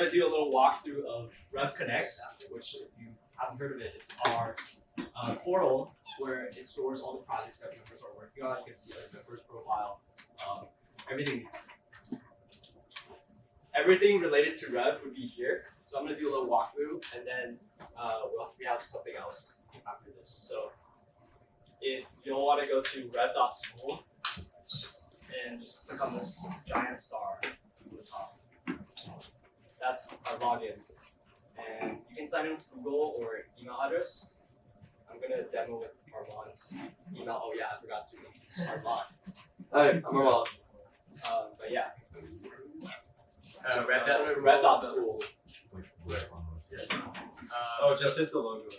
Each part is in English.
gonna do a little walkthrough of rev.connects, which if you haven't heard of it, it's our portal where it stores all the projects that members are working on. You can see our members profile, everything related to Rev would be here. So I'm gonna do a little walkthrough, and then we have something else after this. So if you'll want to go to rev.school and just click on this giant star on the top, that's our login. And you can sign in with Google or email address. I'm gonna demo with Armand's email. Oh yeah, I forgot to introduce Armand. Hi, I'm Armand. But yeah. rev.school. Just hit the logo.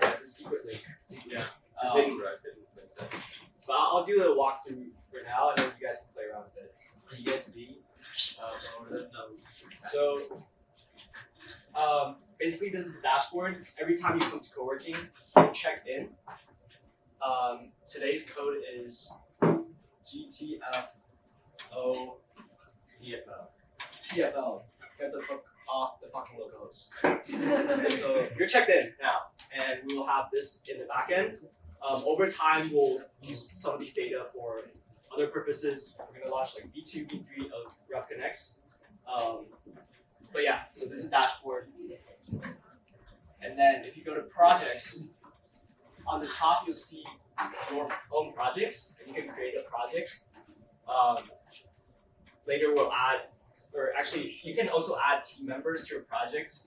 That's a secret link. Yeah. But I'll do a walkthrough for now, and then you guys can play around with it. Can you guys see? So, basically, this is the dashboard. Every time you come to coworking, you check in. Today's code is GTFO TFL. Get the fuck off the fucking logos. And so you're checked in now, and we will have this in the back end. Over time, we'll use some of these data for other purposes. We're gonna launch like V2, V3 of rev.connects. But yeah, so this is dashboard. And then if you go to projects, on the top you'll see your own projects, and you can create a project. Later we'll add, or actually you can also add team members to your project.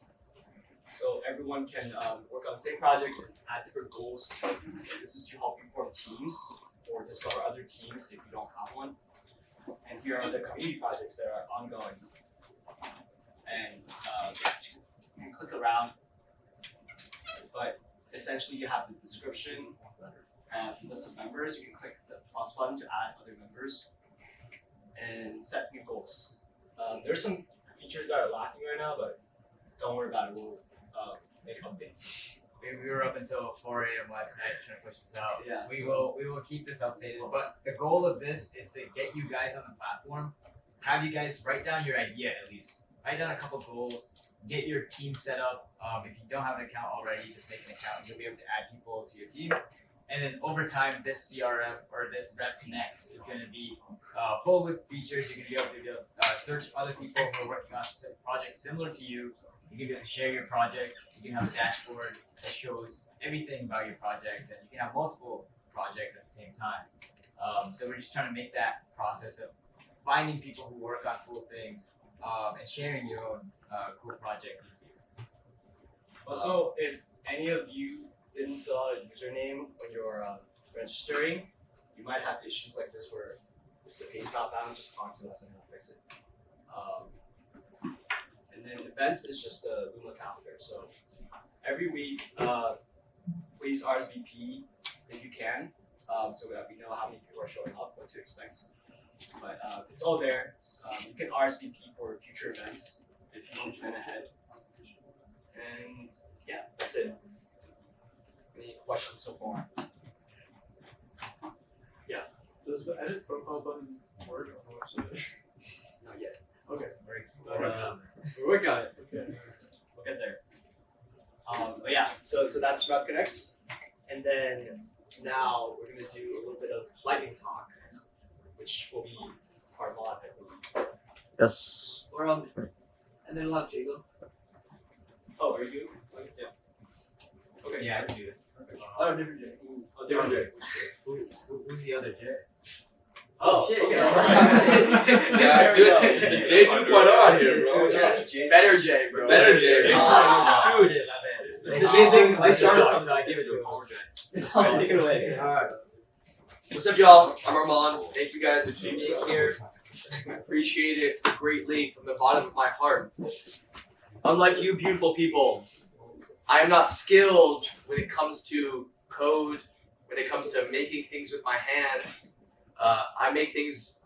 So everyone can work on the same project and add different goals. And this is to help you form teams or discover other teams if you don't have one. And here are the community projects that are ongoing. And you can click around, but essentially you have the description, list of members. You can click the plus button to add other members and set new goals. There's some features that are lacking right now, but don't worry about it. We'll make updates. We were up until 4 a.m. last night trying to push this out. Yeah, we will keep this updated. But the goal of this is to get you guys on the platform. Have you guys write down your idea at least. Write down a couple goals. Get your team set up. If you don't have an account already, just make an account. You'll be able to add people to your team. And then over time, this CRM or this rev.connects is going to be full with features. You're going to be able to search other people who are working on projects similar to you. You can be able to share your project. You can have a dashboard that shows everything about your projects, and you can have multiple projects at the same time. So we're just trying to make that process of finding people who work on cool things and sharing your own cool projects easier. Also, if any of you didn't fill out a username when you're registering, you might have issues like this where the page is not bound. Just talk to us and we'll fix it. And then events is just a Luma calendar. So every week, please RSVP if you can, so that we know how many people are showing up, what to expect. But it's all there. You can RSVP for future events if you want to plan ahead. And yeah, that's it. Any questions so far? Yeah. Does the edit profile button work on the website? Not yet. Okay. We're working on it. Okay. We'll get there. But yeah, so that's rev.connects, and then now we're gonna do a little bit of lightning talk, which will be Armand, I believe. Yes. Or and then we'll have Jago. Oh, are you? Yeah. Okay. Yeah, I can do this. Oh, different J. Oh, different Jay. Who's the other J? Oh shit! Yeah, J 2.0 out here, bro. Better J, bro. Better J. Shoot. The J's name I started so I give it to him. Take it away. Alright. What's up, y'all? I'm Armand. Thank you guys for being here. I appreciate it greatly from the bottom of my heart. Unlike you beautiful people, I am not skilled when it comes to code, when it comes to making things with my hands. I make things,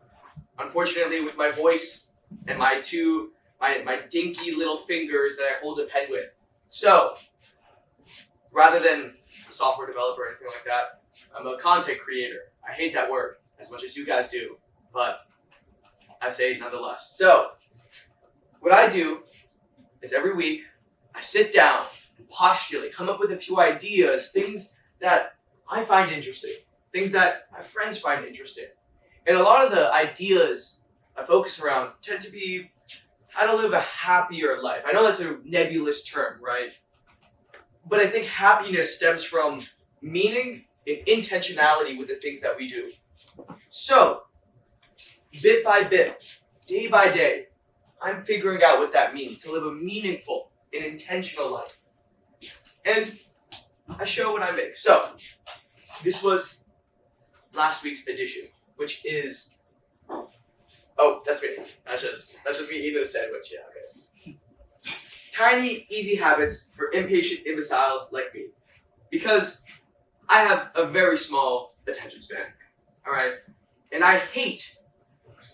unfortunately, with my voice and my dinky little fingers that I hold a pen with. So, rather than a software developer or anything like that, I'm a content creator. I hate that word as much as you guys do, but I say it nonetheless. So, what I do is every week I sit down and postulate, come up with a few ideas, things that I find interesting, things that my friends find interesting. And a lot of the ideas I focus around tend to be how to live a happier life. I know that's a nebulous term, right? But I think happiness stems from meaning and intentionality with the things that we do. So, bit by bit, day by day, I'm figuring out what that means to live a meaningful and intentional life. And I show what I make. So, this was last week's edition, which is, oh, that's me. That's just me eating a sandwich. Yeah, okay. Tiny, easy habits for impatient imbeciles like me. Because I have a very small attention span. Alright? And I hate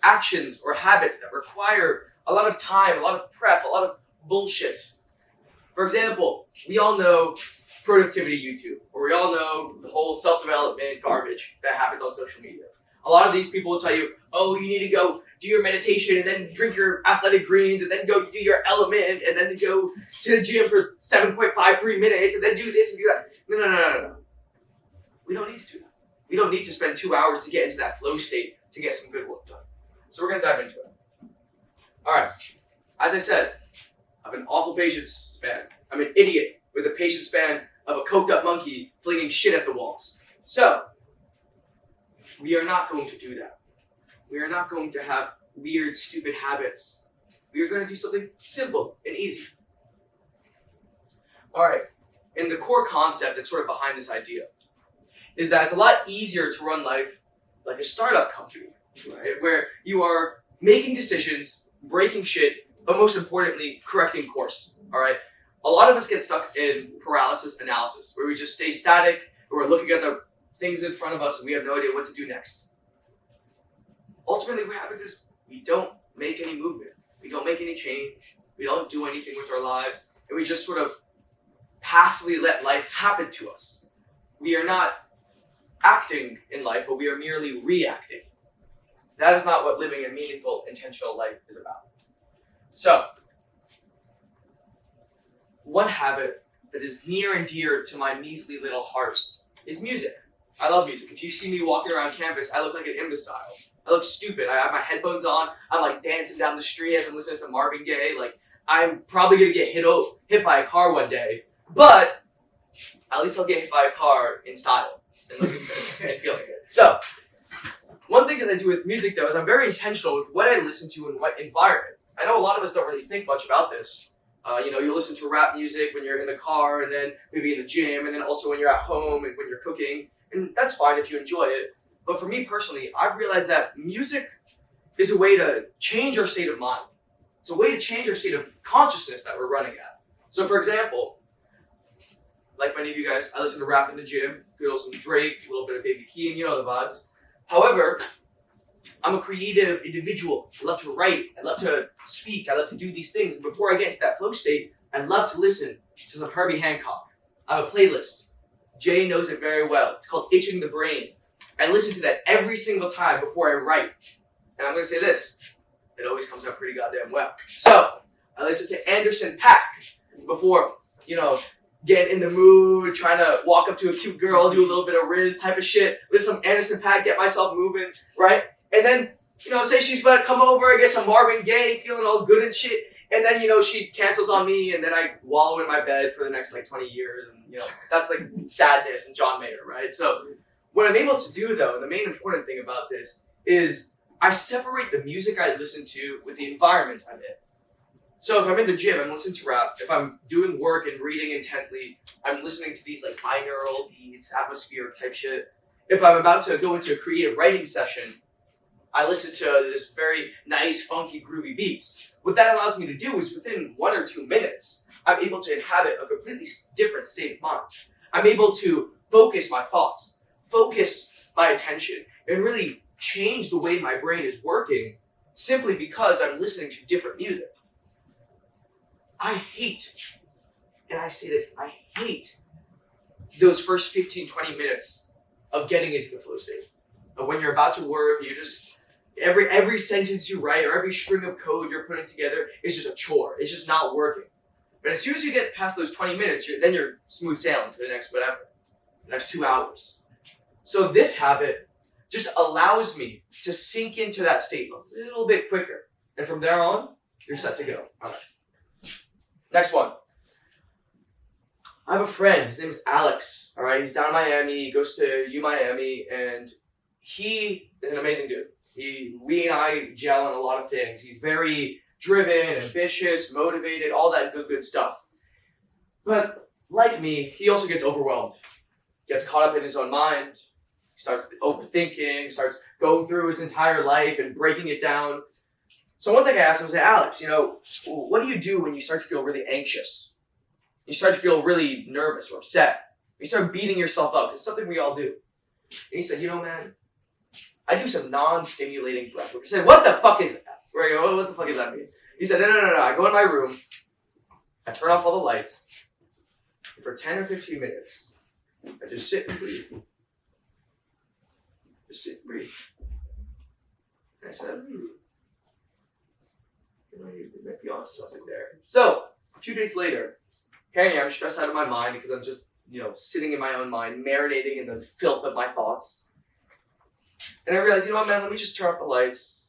actions or habits that require a lot of time, a lot of prep, a lot of bullshit. For example, we all know productivity YouTube, or we all know the whole self-development garbage that happens on social media. A lot of these people will tell you, oh, you need to go do your meditation and then drink your athletic greens and then go do your element and then go to the gym for 7.53 minutes and then do this and do that. No. We don't need to do that. We don't need to spend 2 hours to get into that flow state to get some good work done. So we're going to dive into it. All right. As I said, I have an awful patience span. I'm an idiot with a patience span of a coked up monkey flinging shit at the walls. So, we are not going to do that. We are not going to have weird, stupid habits. We are going to do something simple and easy. All right. And the core concept that's sort of behind this idea is that it's a lot easier to run life like a startup company, right? Where you are making decisions, breaking shit, but most importantly, correcting course, all right? A lot of us get stuck in paralysis analysis, where we just stay static, or we're looking at the things in front of us and we have no idea what to do next. Ultimately, what happens is we don't make any movement. We don't make any change. We don't do anything with our lives, and we just sort of passively let life happen to us. We are not acting in life, but we are merely reacting. That is not what living a meaningful, intentional life is about. So, one habit that is near and dear to my measly little heart is music. I love music. If you see me walking around campus, I look like an imbecile. I look stupid. I have my headphones on. I'm like dancing down the street as I'm listening to some Marvin Gaye. Like, I'm probably gonna get hit by a car one day, but at least I'll get hit by a car in style and looking good and feeling good. So, one thing that I do with music though is I'm very intentional with what I listen to and what environment. I know a lot of us don't really think much about this. You listen to rap music when you're in the car, and then maybe in the gym, and then also when you're at home and when you're cooking, and that's fine if you enjoy it. But for me personally, I've realized that music is a way to change our state of mind. It's a way to change our state of consciousness that we're running at. So for example, like many of you guys, I listen to rap in the gym, good old some Drake, a little bit of Baby Keem, you know the vibes. However, I'm a creative individual. I love to write. I love to speak. I love to do these things. And before I get into that flow state, I love to listen to some Herbie Hancock. I have a playlist. Jay knows it very well. It's called Itching the Brain. I listen to that every single time before I write. And I'm going to say this. It always comes out pretty goddamn well. So, I listen to Anderson .Paak before, getting in the mood, trying to walk up to a cute girl, do a little bit of Riz type of shit. Listen to Anderson .Paak, get myself moving, right? And then, say she's about to come over, I get some Marvin Gaye, feeling all good and shit. And then, she cancels on me, and then I wallow in my bed for the next, 20 years. And, that's, sadness and John Mayer, right? So, what I'm able to do, though, and the main important thing about this, is I separate the music I listen to with the environment I'm in. So, if I'm in the gym, I'm listening to rap. If I'm doing work and reading intently, I'm listening to these, binaural beats, atmospheric type shit. If I'm about to go into a creative writing session, I listen to this very nice, funky, groovy beats. What that allows me to do is within 1 or 2 minutes, I'm able to inhabit a completely different state of mind. I'm able to focus my thoughts, focus my attention, and really change the way my brain is working simply because I'm listening to different music. I hate, and I say this, I hate those first 15, 20 minutes of getting into the flow state. But when you're about to work, Every sentence you write or every string of code you're putting together is just a chore. It's just not working. But as soon as you get past those 20 minutes, then you're smooth sailing for the next whatever, the next 2 hours. So this habit just allows me to sink into that state a little bit quicker. And from there on, you're set to go. All right. Next one. I have a friend. His name is Alex. All right. He's down in Miami. He goes to Miami, and he is an amazing dude. We and I gel on a lot of things. He's very driven, ambitious, motivated, all that good stuff. But like me, he also gets overwhelmed. Gets caught up in his own mind. He starts overthinking, starts going through his entire life and breaking it down. So one thing I asked him was, Alex, what do you do when you start to feel really anxious? You start to feel really nervous or upset. You start beating yourself up. It's something we all do. And he said, man, I do some non-stimulating breath work. I said, what the fuck is that? Where I go, what the fuck does that mean? He said, no. I go in my room, I turn off all the lights, and for 10 or 15 minutes, I just sit and breathe. Just sit and breathe. And I said, you might be onto something there. So, a few days later, here I am, stressed out of my mind because I'm just, sitting in my own mind, marinating in the filth of my thoughts. And I realized, man, let me just turn off the lights,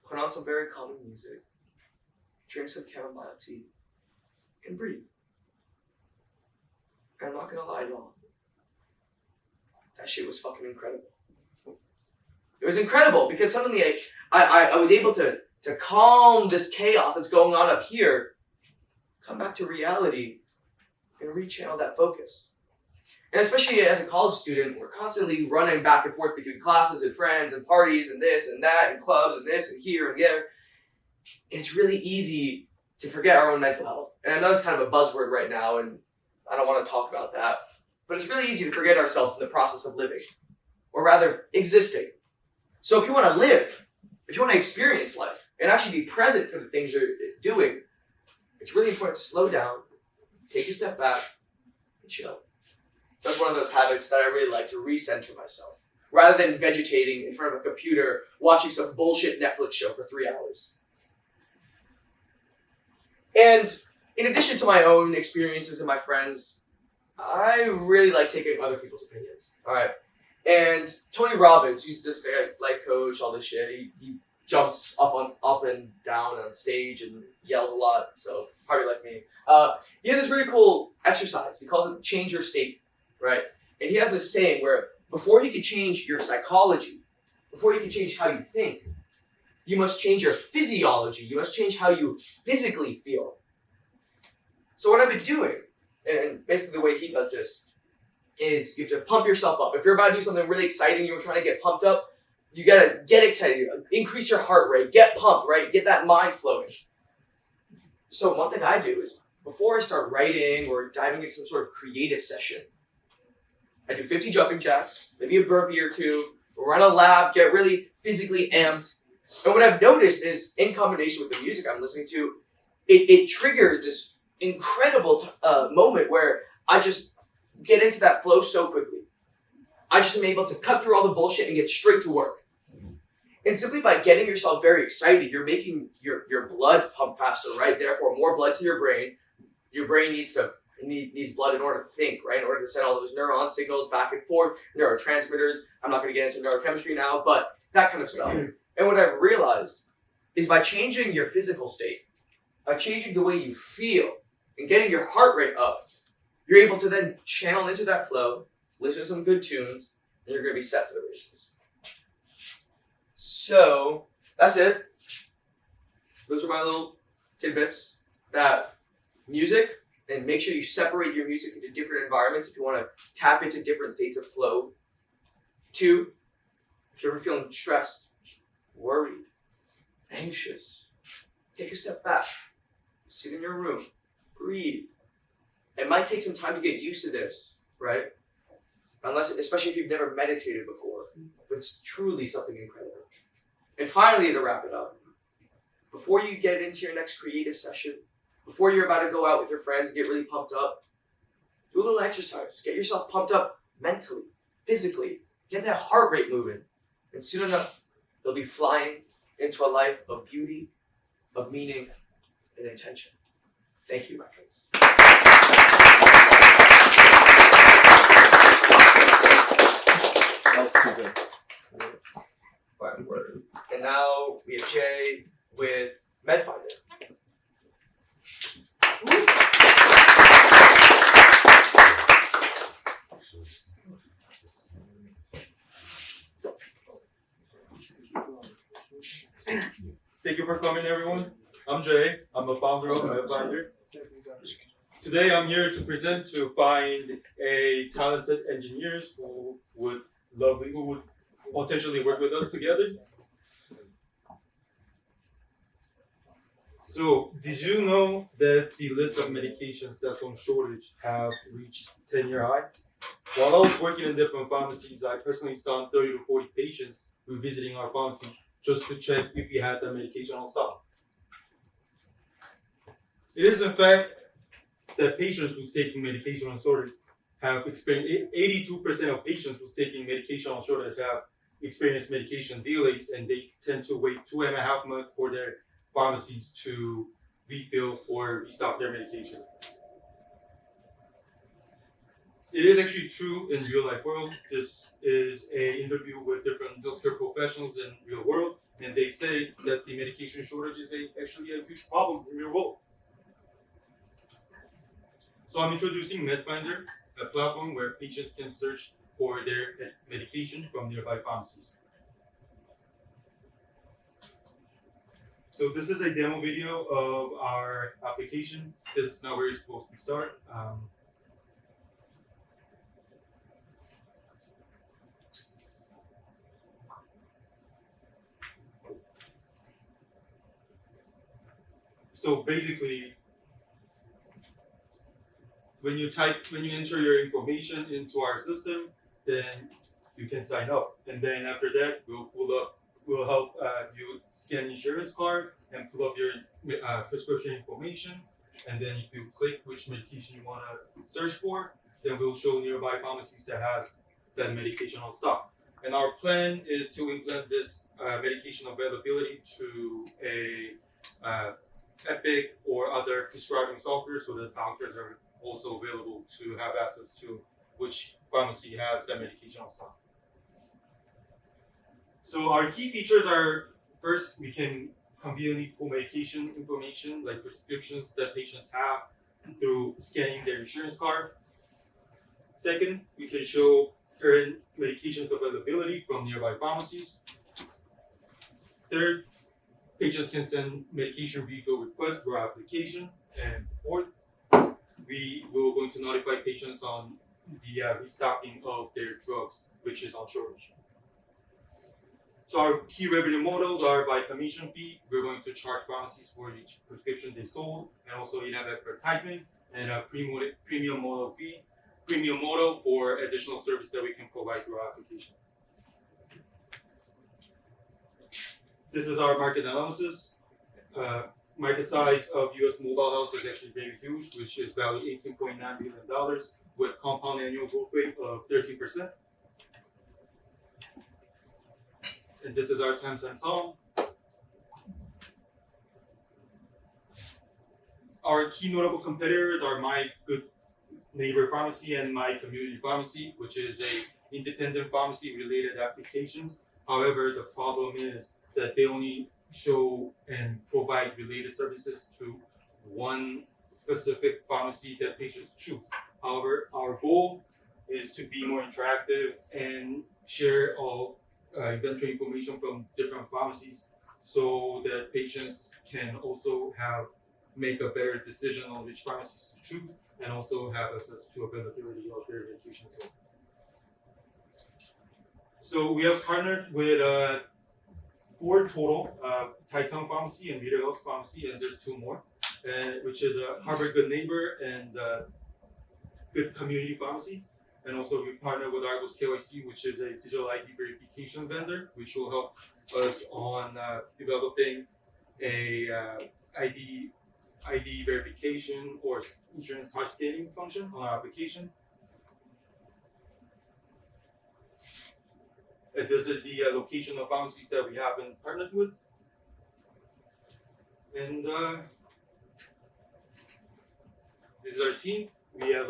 put on some very calming music, drink some chamomile tea, and breathe. And I'm not gonna lie, y'all. That shit was fucking incredible. It was incredible because suddenly I was able to calm this chaos that's going on up here, come back to reality, and rechannel that focus. And especially as a college student, we're constantly running back and forth between classes and friends and parties and this and that and clubs and this and here and there. And it's really easy to forget our own mental health. And I know it's kind of a buzzword right now, and I don't want to talk about that. But it's really easy to forget ourselves in the process of living, or rather, existing. So if you want to live, if you want to experience life, and actually be present for the things you're doing, it's really important to slow down, take a step back, and chill. That's one of those habits that I really like to recenter myself, rather than vegetating in front of a computer, watching some bullshit Netflix show for 3 hours. And in addition to my own experiences and my friends, I really like taking other people's opinions. All right. And Tony Robbins, he's this guy, life coach, all this shit. He jumps up and down on stage and yells a lot. So probably like me. He has this really cool exercise. He calls it change your state. Right? And he has this saying where before you can change your psychology, before you can change how you think, you must change your physiology. You must change how you physically feel. So what I've been doing, and basically the way he does this, is you have to pump yourself up. If you're about to do something really exciting, you're trying to get pumped up, you gotta get excited, increase your heart rate, get pumped, right? Get that mind flowing. So one thing I do is before I start writing or diving into some sort of creative session, I do 50 jumping jacks, maybe a burpee or two, run a lap, get really physically amped. And what I've noticed is, in combination with the music I'm listening to, it triggers this incredible moment where I just get into that flow so quickly. I just am able to cut through all the bullshit and get straight to work. And simply by getting yourself very excited, you're making your blood pump faster, right? Therefore, more blood to your brain. Your brain needs blood in order to think, right? In order to send all those neuron signals back and forth, neurotransmitters. I'm not going to get into neurochemistry now, but that kind of stuff. And what I've realized is by changing your physical state, by changing the way you feel and getting your heart rate up, you're able to then channel into that flow, listen to some good tunes, and you're going to be set to the races. So that's it. Those are my little tidbits. That music, and make sure you separate your music into different environments if you want to tap into different states of flow. 2, if you're ever feeling stressed, worried, anxious, take a step back, sit in your room, breathe. It might take some time to get used to this, right? Especially if you've never meditated before, but it's truly something incredible. And finally, to wrap it up, before you get into your next creative session, before you're about to go out with your friends and get really pumped up, do a little exercise. Get yourself pumped up mentally, physically. Get that heart rate moving. And soon enough, they'll be flying into a life of beauty, of meaning, and intention. Thank you, my friends. That was too good. Fine word. And now we have Jay with MedFinder. Thank you for coming, everyone. I'm Jay. I'm a founder of MedFinder. Today, I'm here to present to find a talented engineers who would potentially work with us together. So, did you know that the list of medications that's on shortage have reached 10-year high? While I was working in different pharmacies, I personally saw 30 to 40 patients revisiting our pharmacy just to check if we had that medication on stock. It is in fact that patients who's taking medication on shortage have experienced 82% of patients who's taking medication on shortage have experienced medication delays, and they tend to wait 2.5 months for their pharmacies to refill or restock their medication. It is actually true in real life world. This is an interview with different healthcare professionals in real world, and they say that the medication shortage is actually a huge problem in real world. So I'm introducing MedFinder, a platform where patients can search for their medication from nearby pharmacies. So this is a demo video of our application. This is not where you're supposed to start. So basically, when you enter your information into our system, then you can sign up. And then after that, we'll help you scan insurance card and pull up your prescription information. And then if you click which medication you want to search for, then we'll show nearby pharmacies that has that medication on stock. And our plan is to implement this medication availability to a Epic or other prescribing software, so that doctors are also available to have access to which pharmacy has that medication on stock. So our key features are, first, we can conveniently pull medication information like prescriptions that patients have through scanning their insurance card. Second, we can show current medications availability from nearby pharmacies. Third, patients can send medication refill requests through our application. And fourth, we will going to notify patients on the restocking of their drugs, which is on shortage. So our key revenue models are by commission fee. We're going to charge pharmacies for each prescription they sold, and also in-app advertisement, and a premium model fee, premium model for additional service that we can provide through our application. This is our market analysis. Market size of US mobile health is actually very huge, which is valued $18.9 billion with compound annual growth rate of 13%. And this is our times and sum. Our key notable competitors are My Good Neighbor Pharmacy and My Community Pharmacy, which is a independent pharmacy related applications. However, the problem is that they only show and provide related services to one specific pharmacy that patients choose. However, our goal is to be more interactive and share all inventory information from different pharmacies so that patients can also make a better decision on which pharmacies to choose and also have access to availability of their medication too. So we have partnered with 4 total, Titan Pharmacy and Meter Health Pharmacy, and there's 2 more, which is a Harvard Good Neighbor and Good Community Pharmacy. And also we partner with Argos KYC, which is a digital ID verification vendor, which will help us on developing a ID verification or insurance card scanning function on our application. This is the location of pharmacies that we have been partnered with. And this is our team. We have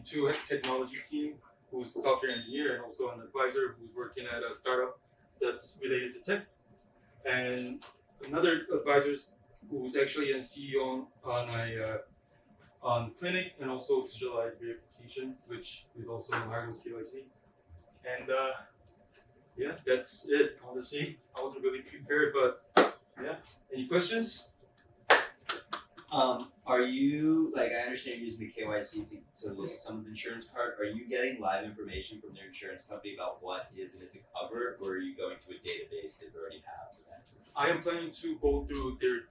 two technology team who's a software engineer and also an advisor who's working at a startup that's related to tech. And another advisor who's actually a CEO on clinic and also digital ID verification, which is also in Harlem's KYC. And yeah, that's it. Honestly, I wasn't really prepared, but yeah. Any questions? Are you, like, I understand you're using the KYC to look at someone's insurance card. Are you getting live information from their insurance company about what is and isn't covered, or are you going to a database they already have for that? I am planning to go through their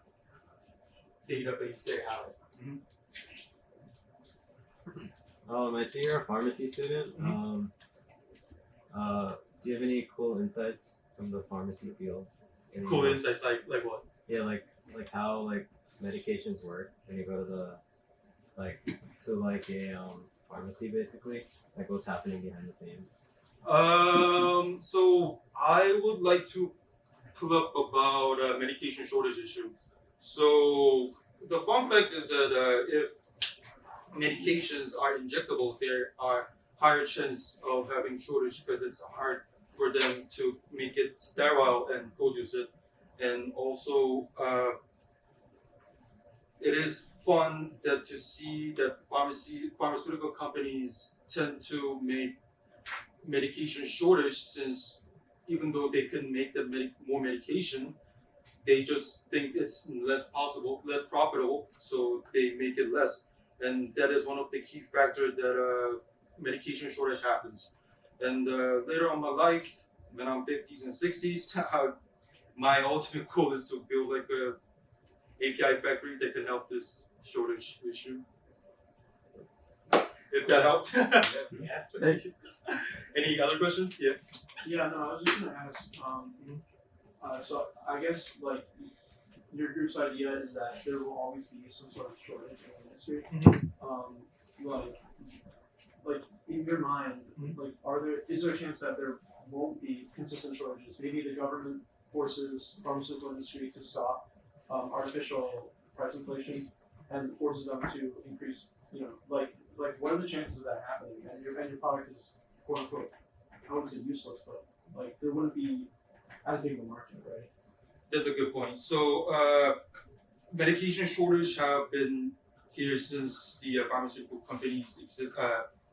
database they have. I see you're a pharmacy student. Do you have any cool insights from the pharmacy field? Cool insights like what? Yeah, like how like medications work when you go to the a pharmacy, basically, like what's happening behind the scenes. So I would like to pull up about medication shortage issue. So the fun fact is that if medications are injectable, there are higher chance of having shortage because it's hard for them to make it sterile and produce it. And also, it is fun to see that pharmaceutical companies tend to make medication shortage, since even though they can make more medication, they just think it's less profitable, so they make it less. And that is one of the key factors that medication shortage happens. And later on in my life, when I'm 50s and 60s, my ultimate goal is to build like a API factory that can help this shortage issue. If that helped. Yeah. Any other questions? Yeah. Yeah, no, I was just gonna ask. So I guess like your group's idea is that there will always be some sort of shortage in the industry. Like in your mind, is there a chance that there won't be consistent shortages? Maybe the government forces the pharmaceutical industry to stop artificial price inflation and forces them to increase. What are the chances of that happening? And your product is quote unquote, I wouldn't say useless, but like there wouldn't be as big of a market, right? That's a good point. So medication shortage have been here since the pharmaceutical companies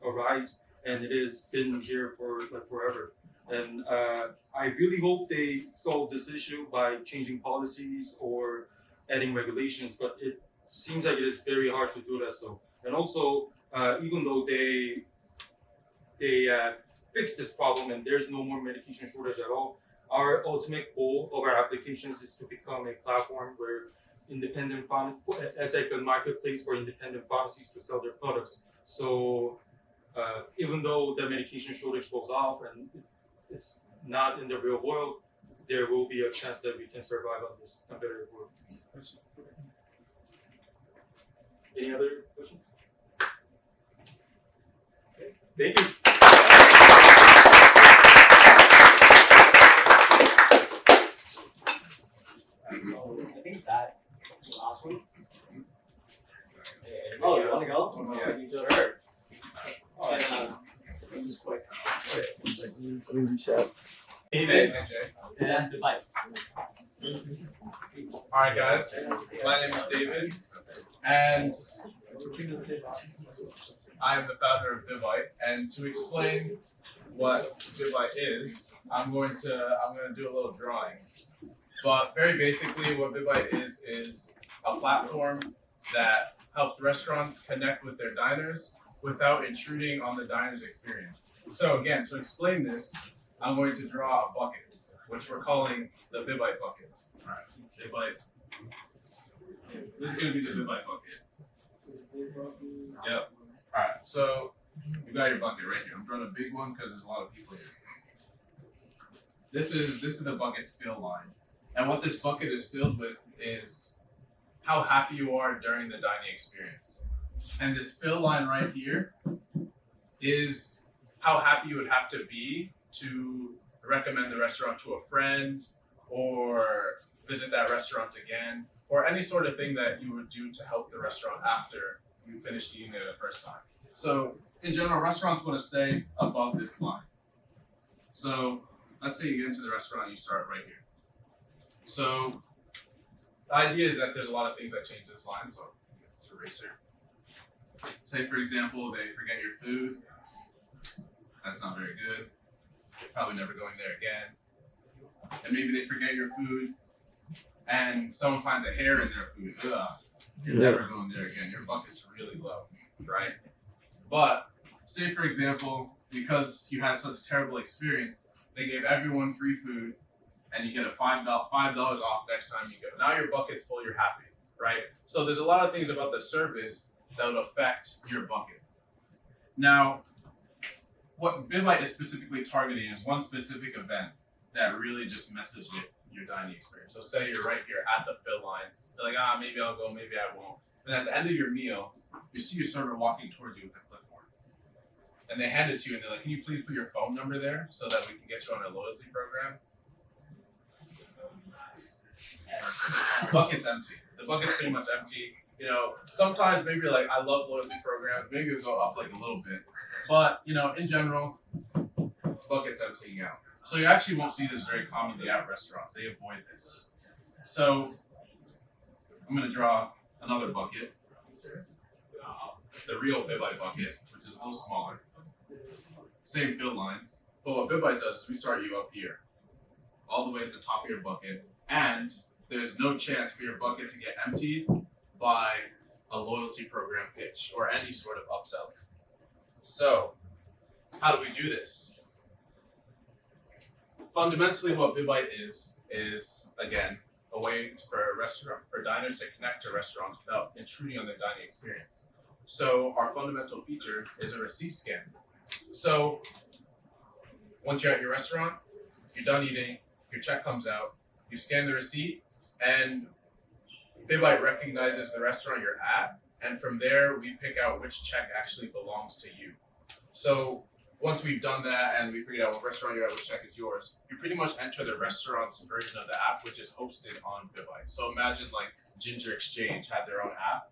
arise, and it has been here for like forever. And I really hope they solve this issue by changing policies or adding regulations, but it seems like it is very hard to do that. So, and also, even though they fix this problem and there's no more medication shortage at all, our ultimate goal of our applications is to become a platform where as like a marketplace for independent pharmacies to sell their products. So even though the medication shortage goes off and it's not in the real world, there will be a chance that we can survive on this competitive world. Any other questions? Okay. Thank you. So I think that was the last one. Oh, you want to go? Yeah. You sure. And just quick. Let me reset. David. And goodbye. Alright guys, my name is David, and I am the founder of Bivite, and to explain what Bivite is, I'm going to do a little drawing. But very basically what Bivite is a platform that helps restaurants connect with their diners without intruding on the diner's experience. So again, to explain this, I'm going to draw a bucket, which we're calling the Bivite bucket. Alright, Bivite. This is going to be the Bivite bucket. Yep. Alright, so you got your bucket right here. I'm drawing a big one because there's a lot of people here. This is the bucket's fill line. And what this bucket is filled with is how happy you are during the dining experience. And this fill line right here is how happy you would have to be to recommend the restaurant to a friend or visit that restaurant again, or any sort of thing that you would do to help the restaurant after you finished eating there the first time. So in general, restaurants want to stay above this line. So let's say you get into the restaurant and you start right here. So the idea is that there's a lot of things that change this line, so it's an eraser. Say for example, they forget your food. That's not very good. Probably never going there again. And maybe they forget your food and someone finds a hair in their food. Ugh, you're never going there again. Your bucket's really low, right? But say for example, because you had such a terrible experience, they gave everyone free food and you get a $5 off next time you go. Now your bucket's full, you're happy, right? So there's a lot of things about the service that would affect your bucket. Now, what BidBite is specifically targeting is one specific event that really just messes with your dining experience. So say you're right here at the fill line, you're like, maybe I'll go, maybe I won't. And at the end of your meal, you see your server walking towards you with a clipboard. And they hand it to you and they're like, can you please put your phone number there so that we can get you on a loyalty program? The bucket's empty. The bucket's pretty much empty. You know, sometimes maybe you're like, I love loyalty programs, maybe it'll go up like a little bit. But, you know, in general, bucket's emptying out. So you actually won't see this very commonly at restaurants. They avoid this. So I'm going to draw another bucket, the real BidBite bucket, which is a little smaller. Same fill line. But what BidBite does is we start you up here, all the way at the top of your bucket, and there's no chance for your bucket to get emptied by a loyalty program pitch or any sort of upselling. So, how do we do this? Fundamentally, what BidBite is again a way for diners to connect to restaurants without intruding on their dining experience. So, our fundamental feature is a receipt scan. So, once you're at your restaurant, you're done eating, your check comes out, you scan the receipt, and BidBite recognizes the restaurant you're at, and from there we pick out which check actually belongs to you. So once we've done that and we figured out what restaurant you're at, which check is yours, you pretty much enter the restaurant's version of the app, which is hosted on BidBite. So imagine like Ginger Exchange had their own app,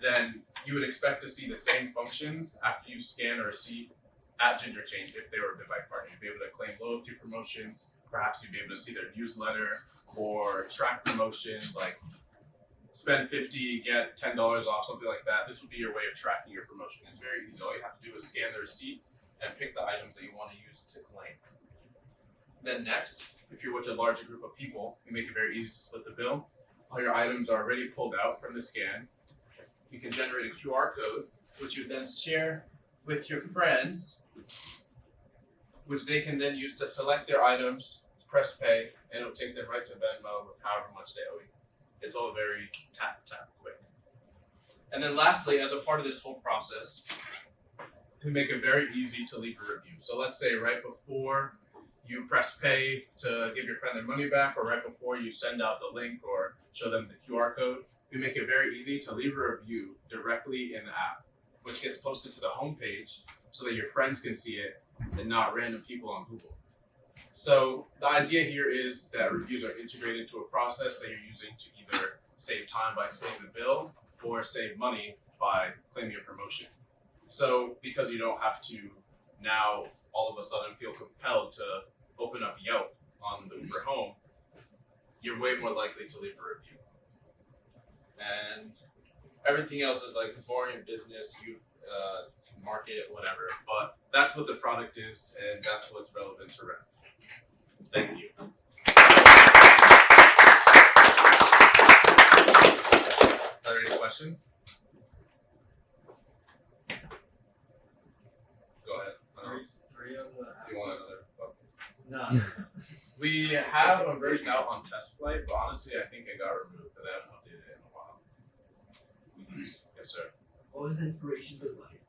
then you would expect to see the same functions after you scan a receipt at Ginger Exchange if they were a BidBite partner. You'd be able to claim loyalty promotions, perhaps you'd be able to see their newsletter or track promotions like spend $50, get $10 off, something like that. This would be your way of tracking your promotion. It's very easy. All you have to do is scan the receipt and pick the items that you want to use to claim. Then next, if you're with a larger group of people, you make it very easy to split the bill. All your items are already pulled out from the scan. You can generate a QR code, which you then share with your friends, which they can then use to select their items, press pay, and it'll take them right to Venmo with however much they owe you. It's all very tap, quick. And then lastly, as a part of this whole process, we make it very easy to leave a review. So let's say right before you press pay to give your friend their money back, or right before you send out the link or show them the QR code, we make it very easy to leave a review directly in the app, which gets posted to the homepage so that your friends can see it and not random people on Google. So the idea here is that reviews are integrated into a process that you're using to either save time by splitting the bill or save money by claiming a promotion. So because you don't have to now all of a sudden feel compelled to open up Yelp on the Uber home, you're way more likely to leave a review. And everything else is like boring business, you market, whatever. But that's what the product is, and that's what's relevant to Rev. Thank you. Are there any questions? Go ahead. You want another? No. We have a version out on test flight, but honestly, I think it got removed because I haven't updated it in a while. Yes, sir. What was the inspiration for the bucket?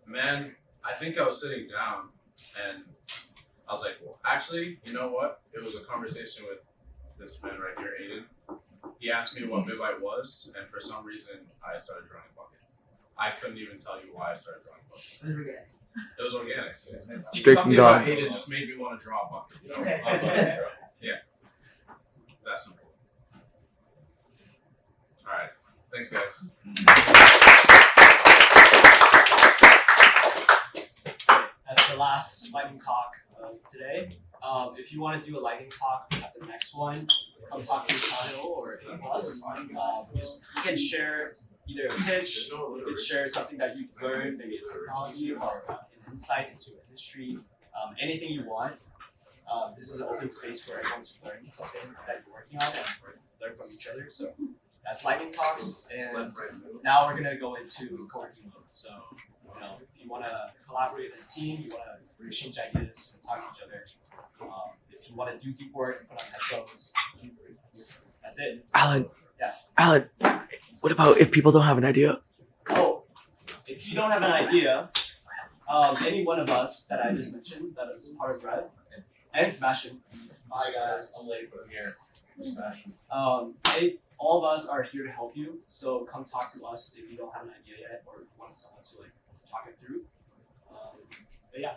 Man, I think I was sitting down and I was like, well, actually, you know what? It was a conversation with this man right here, Hayden. He asked me what BidBite was, and for some reason, I started drawing a bucket. I couldn't even tell you why I started drawing a bucket. I forget. It was organic. Straight from Something God. about Hayden just made me want to draw a bucket. You know? Yeah. That's simple. All right. Thanks, guys. That's the last lightning talk of today. If you want to do a lightning talk at the next one, come talk to Kyle or A plus. You can share either a pitch, you can share something that you've learned, maybe a technology or an insight into industry, anything you want. This is an open space for everyone to learn something that you're working on and learn from each other. So that's lightning talks, and now we're gonna go into coworking mode. So if you want to collaborate in a team, you want to exchange ideas, talk to each other. If you want to do deep work, put on headphones. That's it. Alan. Yeah. Alan, what about if people don't have an idea? Oh, if you don't have an idea, any one of us that I just mentioned that is part of Rev, and Sebastian. Hi guys, I'm late, but I'm here. Sebastian. All of us are here to help you. So come talk to us if you don't have an idea yet or want someone to talk it through. But yeah.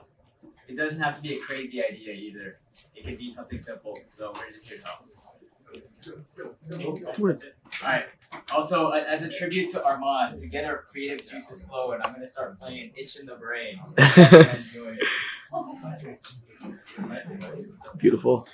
It doesn't have to be a crazy idea either. It can be something simple. So we're just here to help. Alright. Also, as a tribute to Armand, to get our creative juices flowing, I'm gonna start playing Itch in the Brain. Enjoy it. Beautiful.